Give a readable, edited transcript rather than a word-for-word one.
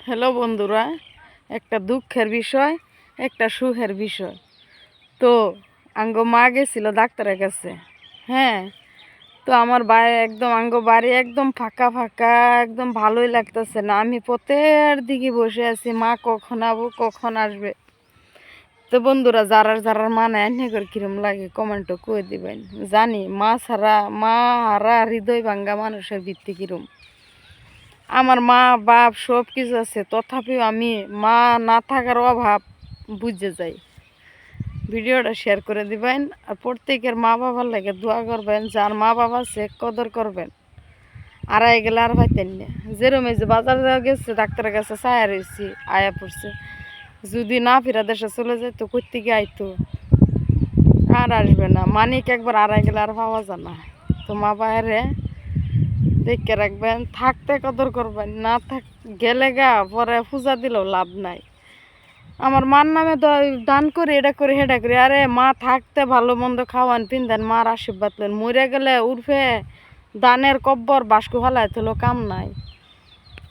Hello বন্ধুরা, একটা দুঃখের বিষয়, একটা সুখের বিষয়। তো মা গেছিল ডাক্তারের কাছে। হ্যাঁ, তো আমার বাড়ি একদম ফাঁকা ফাঁকা, একদম ভালোই লাগতেছে না। আমি পথের দিকে বসে আছি, মা কখন কখন আসবে। তো বন্ধুরা, যারা মা নাই করে কিরম লাগে কমেন্টও করে দিবেন। জানি মা হারা হৃদয় ভাঙ্গা মানুষের ভিত্তি কিরম। আমার মা বাপ সব কিছু আছে, তথাপিও আমি মা না থাকার অভাব বুঝে যাই। ভিডিওটা শেয়ার করে দিবেন আর প্রত্যেকের মা বাবার লাগে দোয়া করবেন। যার মা বাবা আছে কদর করবেন। আড়াই গেলে আর পাইতেন না। যেরম এই যে বাজার যাওয়া গেছে, ডাক্তারের কাছে চায়া রয়েছি, আয়া পড়ছে। যদি না ফেরা দেশে চলে যেত, কোথেকে আইতো, আর আসবে না। মানিক একবার আড়াই গেলে আর পাওয়া যায় না। তো মা বাইরে দেখে রাখবেন, থাকতে কদর করবেন, না গেলে পরে পূজা দিলেও লাভ নাই। আমার মার নামে দান করে এটা করে হেটা করে, আরে মা থাকতে ভালো মন্দ খাওয়ান পিন্দেন, মার আশীর্বাদ লেন। মরে গেলে উর্ফে দানের কব্বর বাসকু ফালায় তো কাম নাই।